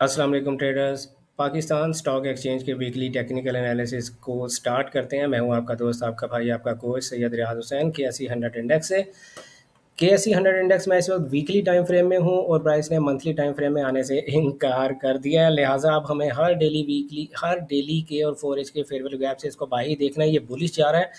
अस्सलाम वालेकुम traders. Pakistan stock exchange के वीकली टेक्निकल एनालिसिस को स्टार्ट करते हैं। मैं हूं आपका दोस्त, आपका भाई, आपका कोच सैयद रियाज हुसैन के 100 इंडेक्स से। के 100 इंडेक्स में इस वक्त वीकली टाइम फ्रेम में हूं और प्राइस ने मंथली टाइम फ्रेम में आने से इनकार कर दिया है। लिहाजा अब हमें हर डेली के और 4 एज के फेयर वैल्यू गैप से इसको बाई ही देखना है। ये बुलिश जा रहा है।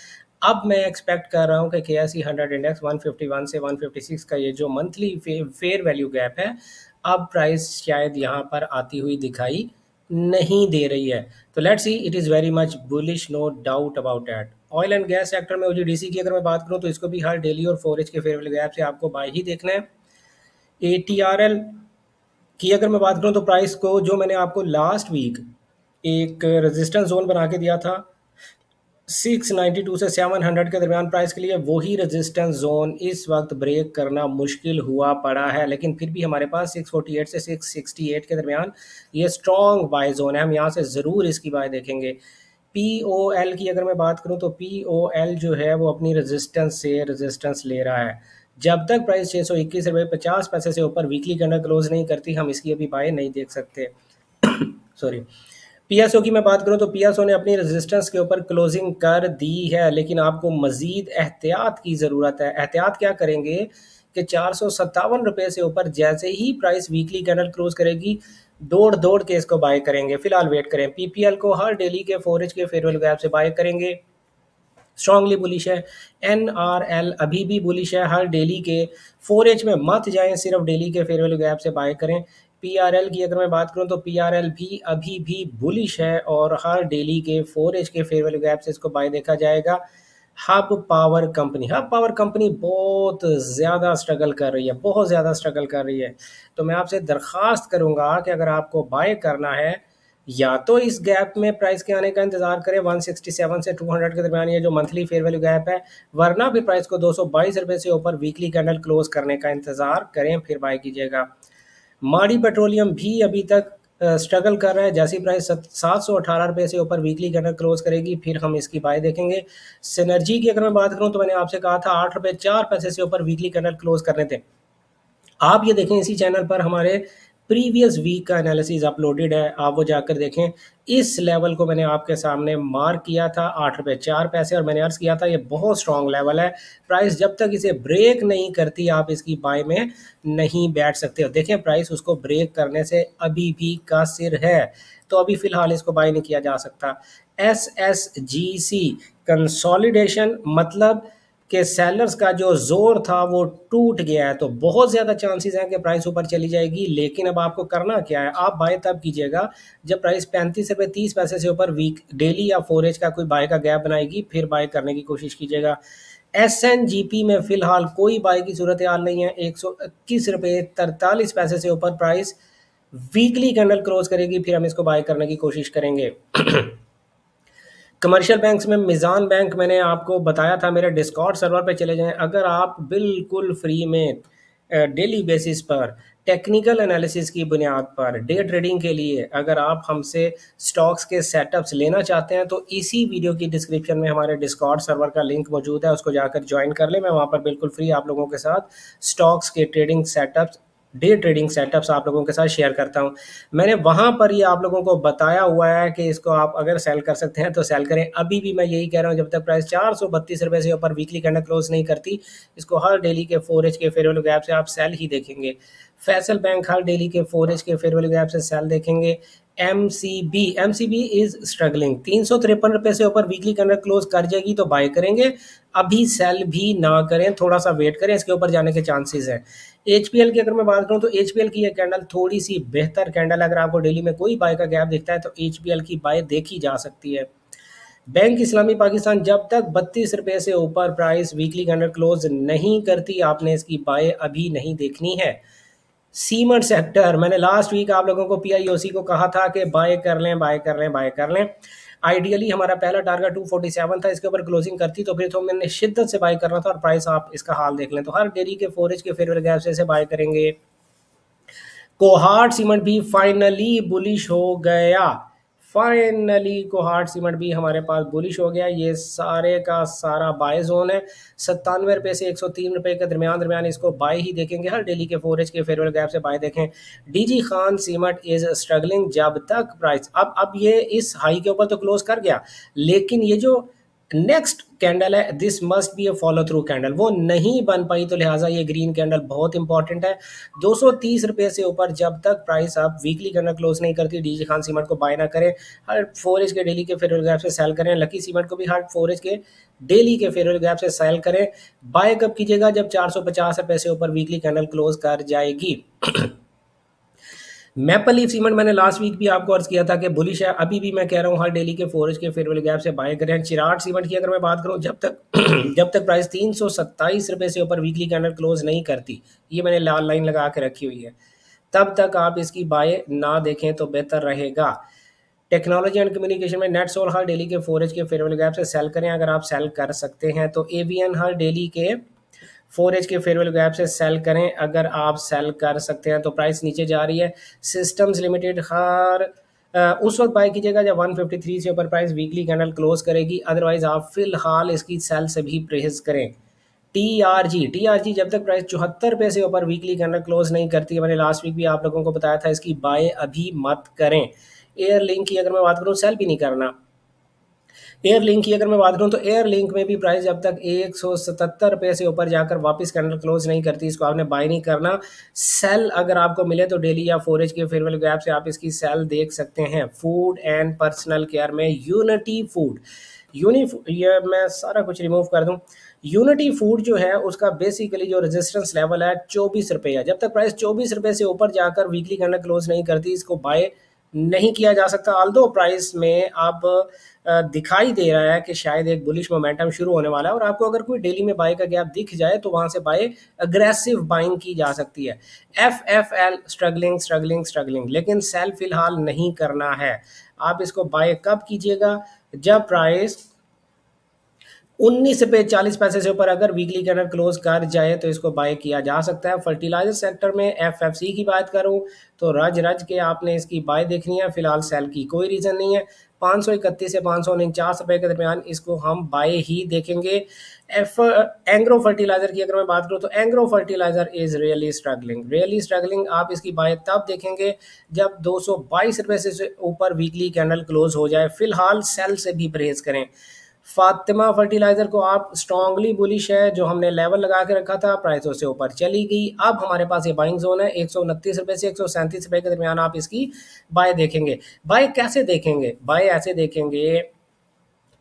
अब मैं एक्सपेक्ट कर रहा हूं कि के 100 इंडेक्स 151 से 156 का ये जो मंथली फेयर वैल्यू गैप है, अब प्राइस शायद यहाँ पर आती हुई दिखाई नहीं दे रही है। तो let's see, it is very much bullish, no doubt about that. Oil and gas sector में ओजीडीसी की अगर मैं बात करूं तो इसको भी हर डेली और 4 एज के फेयर वैल्यू गैप से आपको बाय ही देखना है। एटीआरएल की अगर मैं बात करूं तो प्राइस को जो मैंने आपको लास्ट वीक एक रेजिस्टेंस जोन बना के दिया था 692 से 700 के दरमियान प्राइस के लिए, वही रेजिस्टेंस जोन इस वक्त ब्रेक करना मुश्किल हुआ पड़ा है। लेकिन फिर भी हमारे पास 648 से 668 के दरमियान ये स्ट्रॉन्ग बाय जोन है। हम यहाँ से ज़रूर इसकी बाय देखेंगे। पीओएल की अगर मैं बात करूँ तो पीओएल जो है वो अपनी रेजिस्टेंस से रेजिस्टेंस ले रहा है। जब तक प्राइस 621 रुपये 50 पैसे से ऊपर वीकली कैंडल क्लोज नहीं करती, हम इसकी अभी बाय नहीं देख सकते। सॉरी। पीएसओ की मैं बात करूं तो पीएसओ ने अपनी रेजिस्टेंस के ऊपर क्लोजिंग कर दी है, लेकिन आपको मजीद एहतियात की ज़रूरत है। एहतियात क्या करेंगे कि 457 रुपये से ऊपर जैसे ही प्राइस वीकली कैंडल क्लोज करेगी, दौड़ दौड़ के इसको बाय करेंगे। फिलहाल वेट करें। पीपीएल को हर डेली के 4 एज के फेयर वैल्यू गैप से बाय करेंगे, स्ट्रांगली बुलिश है। एनआरएल अभी भी बुलिश है। हर डेली के 4 एज में मत जाएं, सिर्फ डेली के फेयर वैल्यू गैप से बाय करें। पीआरएल की अगर मैं बात करूं तो पीआरएल भी अभी भी बुलिश है और हर डेली के 4 एज के फेयर वैल्यू गैप से इसको बाय देखा जाएगा। हब पावर कंपनी बहुत ज़्यादा स्ट्रगल कर रही है, बहुत ज़्यादा स्ट्रगल कर रही है। तो मैं आपसे दरख्वास्त करूंगा कि अगर आपको बाय करना है, या तो इस गैप में प्राइस के आने का इंतजार करें 167 से 200 के दरमियान, ये जो मंथली फेयर वैल्यू गैप है, वरना फिर प्राइस को 222 रुपये से ऊपर वीकली कैंडल क्लोज करने का इंतजार करें, फिर बाय कीजिएगा। माड़ी पेट्रोलियम भी अभी तक स्ट्रगल कर रहा है। जैसी प्राइस 718 रुपये से ऊपर वीकली कैंडल क्लोज करेगी, फिर हम इसकी बाय देखेंगे। सिनर्जी की अगर मैं बात करूं तो मैंने आपसे कहा था 8 रुपये 4 पैसे से ऊपर वीकली कैंडल क्लोज करने थे। आप ये देखें, इसी चैनल पर हमारे प्रीवियस वीक का एनालिसिस अपलोडेड है, आप वो जाकर देखें। इस लेवल को मैंने आपके सामने मार्क किया था 8 रुपये 4 पैसे, और मैंने अर्ज किया था ये बहुत स्ट्रॉन्ग लेवल है। प्राइस जब तक इसे ब्रेक नहीं करती, आप इसकी बाय में नहीं बैठ सकते हो। देखें, प्राइस उसको ब्रेक करने से अभी भी कासिर है, तो अभी फिलहाल इसको बाय नहीं किया जा सकता। SSGC कंसोलिडेशन, मतलब कि सेलर्स का जो जोर था वो टूट गया है, तो बहुत ज़्यादा चांसेस हैं कि प्राइस ऊपर चली जाएगी। लेकिन अब आपको करना क्या है, आप बाय तब कीजिएगा जब प्राइस 35 रुपये 30 पैसे से ऊपर वीक डेली या 4 एज का कोई बाय का गैप बनाएगी, फिर बाय करने की कोशिश कीजिएगा। SNGP में फिलहाल कोई बाय की सूरत हाल नहीं है। 121 रुपये 43 पैसे से ऊपर प्राइस वीकली कैंडल क्लोज करेगी, फिर हम इसको बाय करने की कोशिश करेंगे। कमर्शियल बैंक्स में मिज़ान बैंक मैंने आपको बताया था, मेरे डिस्कॉर्ड सर्वर पे चले जाएं। अगर आप बिल्कुल फ्री में डेली बेसिस पर टेक्निकल एनालिसिस की बुनियाद पर डे ट्रेडिंग के लिए अगर आप हमसे स्टॉक्स के सेटअप्स लेना चाहते हैं, तो इसी वीडियो की डिस्क्रिप्शन में हमारे डिस्कॉर्ड सर्वर का लिंक मौजूद है, उसको जाकर ज्वाइन कर लें। मैं वहाँ पर बिल्कुल फ्री आप लोगों के साथ स्टॉक्स के trading setups, day trading setups आप लोगों के साथ शेयर करता हूं। मैंने वहां पर ये आप लोगों को बताया हुआ है कि इसको आप अगर सेल कर सकते हैं तो सेल करें। अभी भी मैं यही कह रहा हूं, जब तक प्राइस 432 रुपये से ऊपर वीकली कैंडल क्लोज नहीं करती, इसको हर डेली के 4 एज के फेयर वैल्यू गैप से आप सेल ही देखेंगे। फैसल बैंक हर डेली के 4 एज के फेयर वैल्यू गैप से सेल देखेंगे। एमसीबी इज स्ट्रगलिंग, 353 रुपये से ऊपर वीकली कैंडल क्लोज कर जाएगी तो बाय करेंगे, अभी सेल भी ना करें, थोड़ा सा वेट करें, इसके ऊपर जाने के चांसेस हैं। एचपीएल की अगर मैं बात करूं तो एचपीएल की ये कैंडल थोड़ी सी बेहतर कैंडल, अगर आपको डेली में कोई बाय का गैप दिखता है तो एचपीएल की बाय देखी जा सकती है। बैंक इस्लामी पाकिस्तान, जब तक 32 रुपये से ऊपर प्राइस वीकली कैंडल क्लोज नहीं करती, आपने इसकी बाय अभी नहीं देखनी है। सीमेंट सेक्टर, मैंने लास्ट वीक आप लोगों को पीआईओसी को कहा था कि बाय कर लें, बाय कर लें, बाय कर लें। आइडियली हमारा पहला टारगेट 247 था, इसके ऊपर क्लोजिंग करती तो फिर तो मैंने शिद्दत से बाय करना था, और प्राइस आप इसका हाल देख लें। तो हर डेली के 4 एज के फेयर वैल्यू गैप से बाय करेंगे। कोहार्ट सीमेंट भी फाइनली बुलिश हो गया, फाइनली कोहाट सीमेंट भी हमारे पास बुलिश हो गया। ये सारे का सारा बाय जोन है, 97 रुपये से 103 रुपये के दरमियान इसको बाय ही देखेंगे। हर डेली के 4H के फेयरवेल गैप से बाय देखें। DG Khan cement is struggling जब तक प्राइस अब ये इस हाई के ऊपर तो क्लोज कर गया, लेकिन ये जो नेक्स्ट कैंडल है this must be A follow through candle, वो नहीं बन पाई, तो लिहाजा ये ग्रीन कैंडल बहुत इंपॉर्टेंट है। 230 रुपये से ऊपर जब तक प्राइस आप वीकली कैंडल क्लोज नहीं करती, डीजी खान सीमेंट को बाय ना करें। हर 4H के डेली के फेयरवेल गैप से सेल करें। लकी सीमेंट को भी हर 4H के डेली के फेयरवेल गैप से सेल करें। बाय कब कीजिएगा? जब 450 रुपये से ऊपर वीकली कैंडल क्लोज कर जाएगी। मैपल लीफ सीमेंट मैंने लास्ट वीक भी आपको अर्ज किया था कि बुलिश है, अभी भी मैं कह रहा हूँ हर डेली के 4H के फेयरवेल गैप से बाय करें। चिराग सीमेंट की अगर मैं बात करूँ, जब तक प्राइस 327 रुपये से ऊपर वीकली कैंडल क्लोज नहीं करती, ये मैंने लाल लाइन लगा के रखी हुई है, तब तक आप इसकी बाय ना देखें तो बेहतर रहेगा। टेक्नोलॉजी एंड कम्युनिकेशन में नेट सोल हर डेली के 4H के फेयरवेल गैप से सेल करें अगर आप सेल कर सकते हैं तो। एवीएन हर डेली के 4H के फेयरवेल गैप से सेल करें अगर आप सेल कर सकते हैं तो। प्राइस नीचे जा रही है। सिस्टम्स लिमिटेड हर उस वक्त बाय कीजिएगा जब 153 से ऊपर प्राइस वीकली कैंडल क्लोज करेगी, अदरवाइज आप फिलहाल इसकी सेल से भी परहेज करें। टीआरजी जब तक प्राइस 74 रुपये से ऊपर वीकली कैंडल क्लोज नहीं करती है, मैंने लास्ट वीक भी आप लोगों को बताया था इसकी बाय अभी मत करें। एयर लिंक की अगर मैं बात करूँ, सेल भी नहीं करना। एयर लिंक की अगर मैं बात करूं तो एयर लिंक में भी प्राइस जब तक 177 रुपये से ऊपर जाकर वापस कैंडल क्लोज नहीं करती, इसको आपने बाय नहीं करना। सेल अगर आपको मिले तो डेली या 4H के फेयरवेल गैप से आप इसकी सेल देख सकते हैं। फूड एंड पर्सनल केयर में यूनिटी फूड, ये मैं सारा कुछ रिमूव कर दूं। यूनिटी फूड जो है उसका बेसिकली जो रेजिस्टेंस लेवल है 24 रुपये है। जब तक प्राइस 24 रुपये से ऊपर जाकर वीकली कैंडल क्लोज नहीं करती, इसको बाय नहीं किया जा सकता। आल्दो प्राइस में अब दिखाई दे रहा है कि शायद एक बुलिश मोमेंटम शुरू होने वाला है और आपको अगर कोई डेली में बाय का गैप दिख जाए तो वहां से बाय अग्रेसिव बाइंग की जा सकती है। FFL स्ट्रगलिंग, लेकिन सेल फिलहाल नहीं करना है। आप इसको बाय कब कीजिएगा? जब प्राइस 19 रुपये 40 पैसे से ऊपर अगर वीकली कैंडल क्लोज कर जाए तो इसको बाय किया जा सकता है। फर्टिलाइजर सेक्टर में FFC की बात करूं तो रज के आपने इसकी बाय देखनी है, फिलहाल सेल की कोई रीज़न नहीं है। 531 से 549 रुपये के दरमियान इसको हम बाय ही देखेंगे। एंग्रो फर्टिलाइजर की अगर मैं बात करूं तो Engro fertilizer is really struggling. आप इसकी बाय तब देखेंगे जब 222 रुपये से ऊपर वीकली कैंडल क्लोज हो जाए। फिलहाल सेल से भी परहेज करें। फातिमा फर्टिलाइजर को आप स्ट्रांगली बुलिश है, जो हमने लेवल लगा के रखा था प्राइस उससे ऊपर चली गई। अब हमारे पास ये बाइंग जोन है 129 रुपये से 137 रुपये के दरमियान आप इसकी बाय देखेंगे। बाय कैसे देखेंगे? बाय ऐसे देखेंगे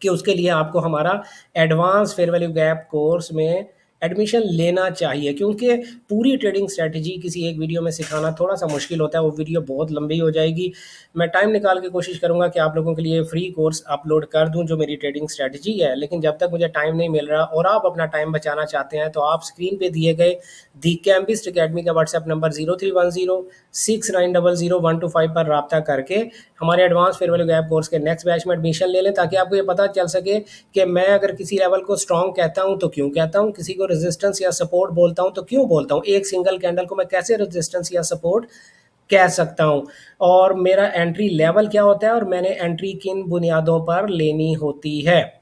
कि उसके लिए आपको हमारा advance fair value gap course में एडमिशन लेना चाहिए, क्योंकि पूरी ट्रेडिंग स्ट्रेटजी किसी एक वीडियो में सिखाना थोड़ा सा मुश्किल होता है, वो वीडियो बहुत लंबी हो जाएगी। मैं टाइम निकाल के कोशिश करूंगा कि आप लोगों के लिए फ्री कोर्स अपलोड कर दूं जो मेरी ट्रेडिंग स्ट्रेटजी है, लेकिन जब तक मुझे टाइम नहीं मिल रहा और आप अपना टाइम बचाना चाहते हैं तो आप स्क्रीन पे दिए गए दी कैम्बिस्ट अकेडमी का व्हाट्सएप नंबर 031069000125 पर रब्ता करके हमारे advance fair value gap course के नेक्स्ट बैच में एडमिशन ले लें, ताकि आपको ये पता चल सके कि मैं अगर किसी लेवल को स्ट्रॉन्ग कहता हूं तो क्यों कहता हूं, किसी को रेजिस्टेंस या सपोर्ट बोलता हूं तो क्यों बोलता हूं, एक सिंगल कैंडल को मैं कैसे रेजिस्टेंस या सपोर्ट कह सकता हूं, और मेरा एंट्री लेवल क्या होता है और मैंने एंट्री किन बुनियादों पर लेनी होती है।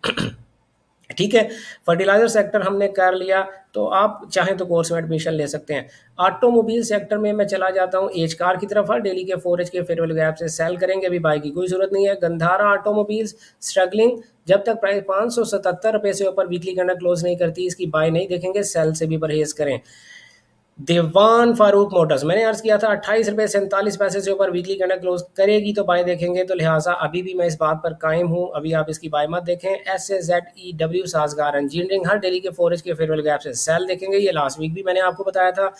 ठीक है, फर्टिलाइजर सेक्टर हमने कर लिया, तो आप चाहें तो कोर्स में एडमिशन ले सकते हैं। ऑटोमोबाइल सेक्टर में मैं चला जाता हूं एज कार की तरफ। डेली के 4H के फेयर वैल्यू गैप से सेल करेंगे, अभी बाय की कोई जरूरत नहीं है। गंधारा ऑटोमोबाइल्स स्ट्रगलिंग, जब तक प्राइस 577 रुपये से ऊपर वीकली कैंडल क्लोज नहीं करती इसकी बाय नहीं देखेंगे, सेल से भी परहेज करें। देवान फारूक मोटर्स मैंने अर्ज किया था 28 रुपये 47 पैसे से ऊपर वीकली कैंडल क्लोज करेगी तो बाय देखेंगे, तो लिहाजा अभी भी मैं इस बात पर कायम हूं, अभी आप इसकी बाय मत देखें। SAZEW साजगार इंजीनियरिंग हर डेली के 4H के फेयर वैल्यू गैप से सेल देखेंगे, ये लास्ट वीक भी मैंने आपको बताया था।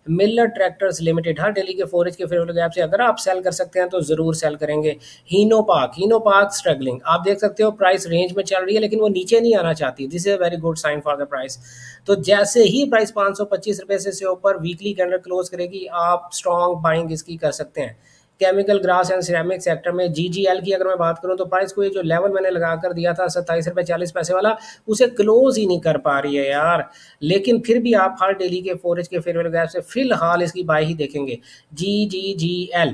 मिलर ट्रैक्टर्स लिमिटेड हर डेली के 4H के फेयर वैल्यू गैप से अगर आप सेल कर सकते हैं तो जरूर सेल करेंगे। हीनो पार्क स्ट्रगलिंग, आप देख सकते हो प्राइस रेंज में चल रही है लेकिन वो नीचे नहीं आना चाहती, this is a very good sign for the price. तो जैसे ही प्राइस 525 रुपये से ऊपर वीकली कैंडल क्लोज करेगी आप स्ट्रॉन्ग बाइंग इसकी कर सकते हैं। Chemical grass and ceramic sector में GGL की अगर मैं बात करूं तो प्राइस को ये जो लेवल मैंने लगा कर दिया था 27 रुपये 40 पैसे वाला, उसे क्लोज ही नहीं कर पा रही है यार, लेकिन फिर भी आप हर डेली के 4H के फेयर वैल्यू गैप से फिलहाल इसकी बाय ही देखेंगे। GGGL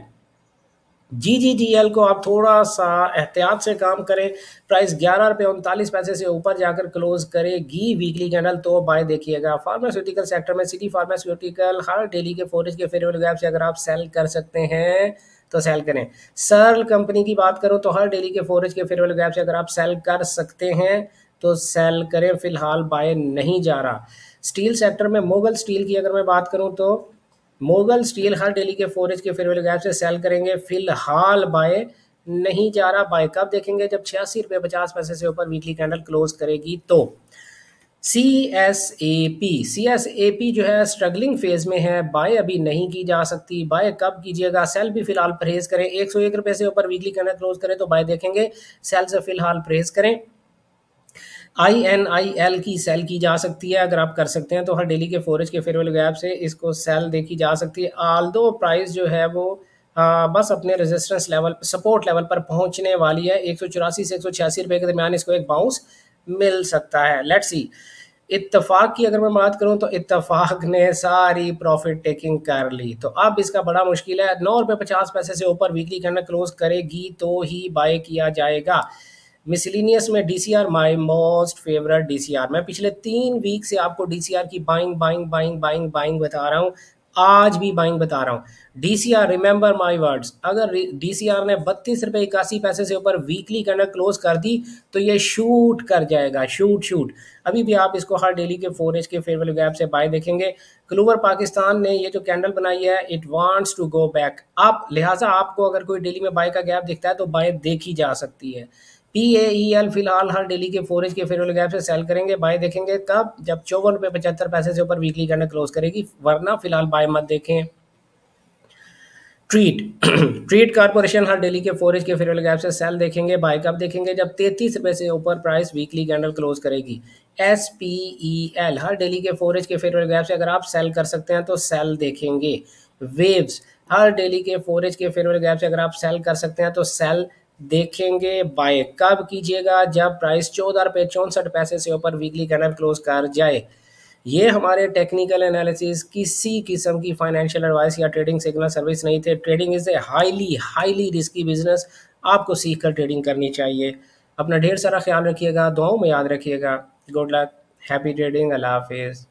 GGTL को आप थोड़ा सा एहतियात से काम करें, प्राइस 11 रुपये 39 पैसे से ऊपर जाकर क्लोज करेगी वीकली कैंडल तो बाय देखिएगा। फार्मास्यूटिकल सेक्टर में सिटी फार्मास्यूटिकल हर डेली के फोरेज के फेवरेबल गैप से अगर आप सेल कर सकते हैं तो सेल करें। सर्ल कंपनी की बात करूं तो हर डेली के फोरेज के फेवरेबल गैप से अगर आप सेल कर सकते हैं तो सेल करें, फिलहाल बाय नहीं जा रहा। स्टील सेक्टर में मोगल स्टील की अगर मैं बात करूं तो मोगल स्टील हर डेली के फोरेज के फेवरेबल गैप से सेल करेंगे, फिलहाल बाय नहीं जा रहा। बाय कब देखेंगे? जब 86 रुपये 50 पैसे से ऊपर वीकली कैंडल क्लोज करेगी तो। CSAP जो है स्ट्रगलिंग फेज में है, बाय अभी नहीं की जा सकती। बाय कब कीजिएगा? सेल भी फिलहाल परहेज करें। 101 रुपये से ऊपर वीकली कैंडल क्लोज करें तो बाय देखेंगे, सेल से फिलहाल परहेज करें। INIL की सेल की जा सकती है, अगर आप कर सकते हैं तो हर डेली के फोरेज के फेवरेबल गैप से इसको सेल देखी जा सकती है। आल्दो प्राइस जो है वो बस अपने रेजिस्टेंस लेवल सपोर्ट लेवल पर पहुंचने वाली है। 184 से 186 रुपये के दरमियान इसको एक बाउंस मिल सकता है। Let's see. इत्तेफाक की अगर मैं बात करूं तो इत्तेफाक ने सारी प्रॉफिट टेकिंग कर ली, तो अब इसका बड़ा मुश्किल है। 9 रुपये 50 पैसे से ऊपर वीकली कैंडल क्लोज करेगी तो ही बाय किया जाएगा। मिसलिनियस में DCR my most favourite DCR, मैं पिछले 3 वीक से आपको DCR की buying buying buying buying buying बता रहा हूँ, आज भी बाइंग बता रहा हूँ। DCR रिमेंबर माय वर्ड्स, अगर DCR ने 32 रुपये 81 पैसे से ऊपर वीकली कैंडल क्लोज कर दी तो ये शूट कर जाएगा, शूट। अभी भी आप इसको हर डेली के फोरेज के फेवरेबल गैप से बाय देखेंगे। क्लूवर पाकिस्तान ने ये जो कैंडल बनाई है it wants to go back up, लिहाजा आपको अगर कोई डेली में बाय का गैप दिखता है तो बाय देखी जा सकती है। PAEL फिलहाल हर डेली के फोरेज के फेवरेबल गैप से सेल करेंगे, बाय देखेंगे कब? जब 54 रुपये 75 पैसे से ऊपर वीकली कैंडल क्लोज करेगी, वरना फिलहाल बाय मत देखें। ट्रीट कॉर्पोरेशन हर डेली के फोरेज के फेवरेबल गैप से सेल देखेंगे, बाय कब देखेंगे? जब 33 रुपये से ऊपर प्राइस वीकली कैंडल क्लोज करेगी। SPEL हर डेली के फोरेज के फेवरेबल गैप से अगर आप सेल कर सकते हैं तो सेल देखेंगे। वेव्स हर डेली के फोरेज के फेवरेबल गैप से अगर आप सेल कर सकते हैं तो सेल देखेंगे, बाय कब कीजिएगा? जब प्राइस 14 रुपये 64 पैसे से ऊपर वीकली कैंडल क्लोज कर जाए। ये हमारे टेक्निकल एनालिसिस किसी किस्म की फाइनेंशियल एडवाइस या ट्रेडिंग सिग्नल सर्विस नहीं थे। Trading is a highly risky business, आपको सीख कर ट्रेडिंग करनी चाहिए। अपना ढेर सारा ख्याल रखिएगा, दुआओं में याद रखिएगा। गुड लक, हैप्पी ट्रेडिंग, अल्लाह हाफिज़।